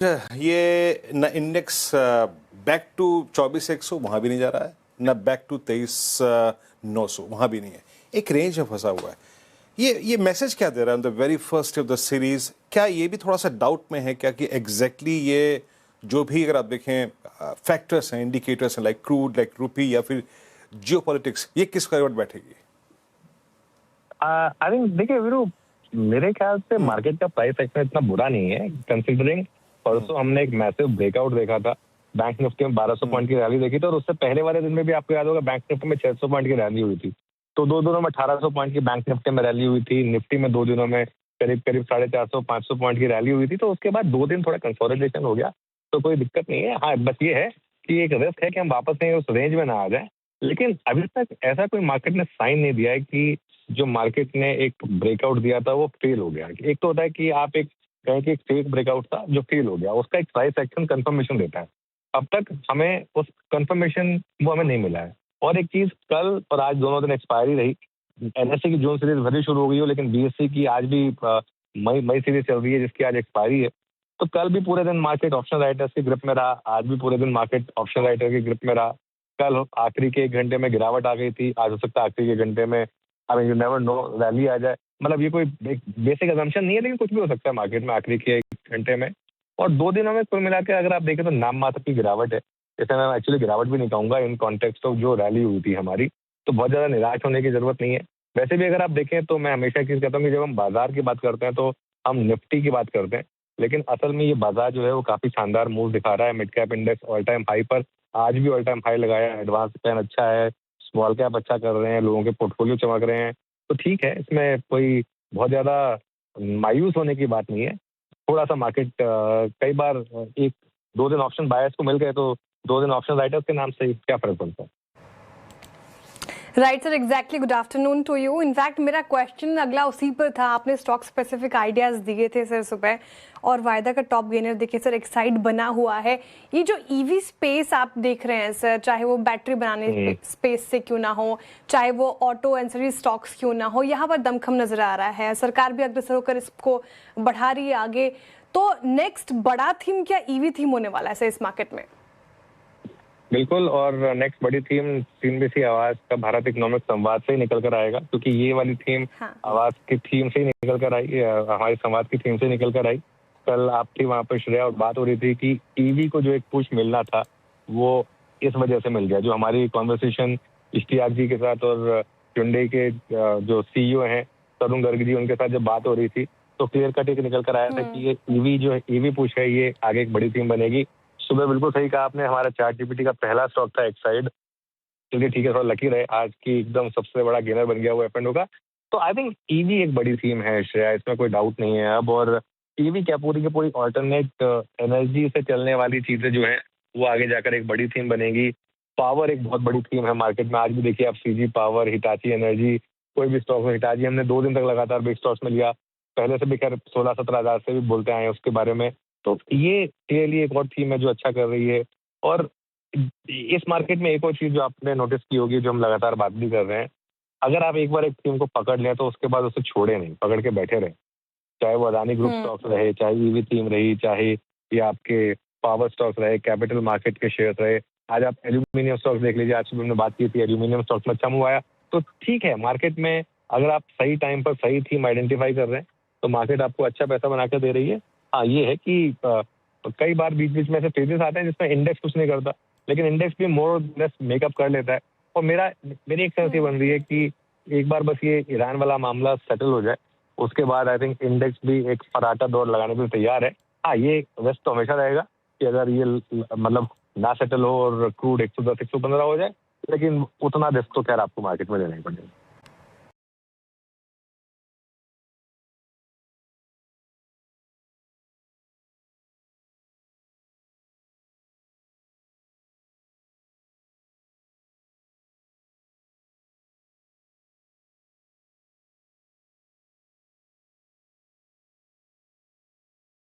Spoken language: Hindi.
ये न इंडेक्स बैक टू 24,100 वहाँ भी नहीं जा रहा है, न बैक टू 23,900 वहाँ भी नहीं है, एक रेंज में फंसा हुआ है। ये मैसेज क्या दे रहा है the very first of the series? क्या ये भी थोड़ा सा डाउट में है क्या कि एग्जैक्टली ये जो भी अगर आप देखें फैक्टर्स हैं, इंडिकेटर्स हैं, लाइक क्रूड, लाइक रुपी या फिर जियोपॉलिटिक्स, ये किस करवट बैठेगी? आई थिंक देखिए वीरू, मेरे ख्याल से मार्केट का प्राइस एक्शन इतना बुरा नहीं है, कंसीडरिंग परसों हमने एक मैसिव ब्रेकआउट देखा था। बैंक निफ्टी में 1200 पॉइंट की रैली देखी थी और उससे पहले वाले दिन में भी आपको याद होगा बैंक निफ्टी में 600 पॉइंट की रैली हुई थी। तो 2 दिनों में 1800 पॉइंट की बैंक निफ्टी में रैली हुई थी। निफ्टी में 2 दिनों में करीब करीब 450-500 पॉइंट की रैली हुई थी। तो उसके बाद 2 दिन थोड़ा कंसोलिडेशन हो गया, तो कोई दिक्कत नहीं है। हाँ, बस ये है कि एक रिस्क है कि हम वापस नहीं उस रेंज में ना आ जाए। लेकिन अभी तक ऐसा कोई मार्केट ने साइन नहीं दिया है कि जो मार्केट ने एक ब्रेकआउट दिया था वो फेल हो गया। एक तो होता है कि आप एक कहें कि एक फेक ब्रेकआउट था जो फेल हो गया, उसका एक प्राइस एक्शन कंफर्मेशन देता है। अब तक हमें उस कंफर्मेशन वो हमें नहीं मिला है। और एक चीज, कल और आज दोनों दिन एक्सपायरी रही। एनएससी की जून सीरीज भरी शुरू हो गई हो, लेकिन बीएससी की आज भी मई सीरीज चल रही है जिसकी आज एक्सपायरी है। तो कल भी पूरे दिन मार्केट ऑप्शन राइटर्स की ग्रिप में रहा, आज भी पूरे दिन मार्केट ऑप्शन राइटर की ग्रिप में रहा। कल आखिरी के 1 घंटे में गिरावट आ गई थी, आज हो सकता है आखिरी के घंटे में यू नेवर नो रैली आ जाए। मतलब ये कोई बेसिक अजम्पशन नहीं है, लेकिन कुछ भी हो सकता है मार्केट में आखिरी के 1 घंटे में। और 2 दिनों में कुल मिलाकर अगर आप देखें तो नाम मात्र की गिरावट है। जैसे मैं एक्चुअली गिरावट भी नहीं कहूँगा इन कॉन्टेक्स्ट ऑफ जो रैली हुई थी हमारी, तो बहुत ज़्यादा निराश होने की जरूरत नहीं है। वैसे भी अगर आप देखें तो मैं हमेशा चीज़ कहता हूँ कि जब हम बाजार की बात करते हैं तो हम निफ्टी की बात करते हैं, लेकिन असल में ये बाजार जो है वो काफ़ी शानदार मूव दिखा रहा है। Mid cap index all time high पर, आज भी ऑल टाइम हाई लगाया है। एडवांस प्लान अच्छा है, स्मॉल कैप अच्छा कर रहे हैं, लोगों के पोर्टफोलियो चमक रहे हैं। तो ठीक है, इसमें कोई बहुत ज़्यादा मायूस होने की बात नहीं है। थोड़ा सा मार्केट कई बार 1-2 दिन ऑप्शन बायर्स को मिल गए तो 2 दिन ऑप्शन राइटर्स के नाम से क्या फर्क पड़ता है। Right sir, exactly. Good afternoon to you. In fact मेरा क्वेश्चन अगला उसी पर था। आपने स्टॉक स्पेसिफिक आइडियाज दिए थे सर सुबह, और वायदा का टॉप गेनर देखिए सर एक्साइड बना हुआ है। ये जो ईवी स्पेस आप देख रहे हैं सर, चाहे वो बैटरी बनाने स्पेस से क्यों ना हो, चाहे वो ऑटो एंसरी स्टॉक्स क्यों ना हो, यहाँ पर दमखम नजर आ रहा है। सरकार भी अग्रसर होकर इसको बढ़ा रही है आगे। तो नेक्स्ट बड़ा थीम क्या ईवी थीम होने वाला है सर इस मार्केट में? बिल्कुल, और नेक्स्ट बड़ी थीम CNBC आवाज का भारत इकोनॉमिक संवाद से ही निकल कर आएगा, क्योंकि ये वाली थीम आवाज की थीम से ही निकल कर आई, हमारे संवाद की थीम से निकल कर आई। कल आप थी वहाँ पर श्रेया और बात हो रही थी कि ईवी को जो एक पुश मिलना था वो इस वजह से मिल गया। जो हमारी कॉन्वर्सेशन इश्तियाक जी के साथ और hyundai के जो CEO हैं तरुण गर्ग जी, उनके साथ जब बात हो रही थी तो क्लियर कट एक निकल कर आया था कि ये ईवी जो है, ईवी पुश है, ये आगे एक बड़ी थीम बनेगी। सुबह बिल्कुल सही कहा आपने, हमारा ChatGPT का पहला स्टॉक था एक्साइड। चलिए ठीक है, थोड़ा लकी रहे, आज की एकदम सबसे बड़ा गेनर बन गया वो F&O का। तो आई थिंक ईवी एक बड़ी थीम है श्रेया, इसमें कोई डाउट नहीं है अब। और ईवी क्या, पूरी की पूरी ऑल्टरनेट एनर्जी से चलने वाली चीजें जो हैं वो आगे जाकर एक बड़ी थीम बनेगी। पावर एक बहुत बड़ी थीम है मार्केट में। आज भी देखिए आप CG पावर, हिटाची एनर्जी, कोई भी स्टॉक में, हिटाची हमने 2 दिन तक लगातार बिग स्टॉक्स में लिया। पहले से भी खैर 16-17 हज़ार से भी बोलते आए हैं उसके बारे में। तो ये क्लियरली एक और थीम है जो अच्छा कर रही है। और इस मार्केट में एक और चीज जो आपने नोटिस की होगी, जो हम लगातार बात भी कर रहे हैं, अगर आप एक बार एक थीम को पकड़ लें तो उसके बाद उसे छोड़े नहीं, पकड़ के बैठे रहे। चाहे वो अदानी ग्रुप स्टॉक्स रहे, चाहे ईवी थीम रही, चाहे ये आपके पावर स्टॉक्स रहे, कैपिटल मार्केट के शेयर रहे। आज आप एल्यूमिनियम स्टॉक्स देख लीजिए, आज सुबह हमने बात की थी, एल्यूमिनियम स्टॉक्स में अच्छा मूव आया। तो ठीक है, मार्केट में अगर आप सही टाइम पर सही थीम आइडेंटिफाई कर रहे हैं तो मार्केट आपको अच्छा पैसा बना के दे रही है। हाँ, ये है कि कई बार बीच बीच में ऐसे फेजेस आते हैं जिसमें इंडेक्स कुछ नहीं करता, लेकिन इंडेक्स भी मोर लेस मेकअप कर लेता है। और मेरी एक सेंस ये बन रही है कि एक बार बस ये ईरान वाला मामला सेटल हो जाए, उसके बाद आई थिंक इंडेक्स भी एक फराटा दौड़ लगाने के लिए तैयार है। हाँ, ये रिस्क तो हमेशा रहेगा कि अगर ये मतलब ना सेटल हो और क्रूड 110-115 हो जाए, लेकिन उतना रिस्क तो खैर आपको मार्केट में लेना ही पड़ेगा।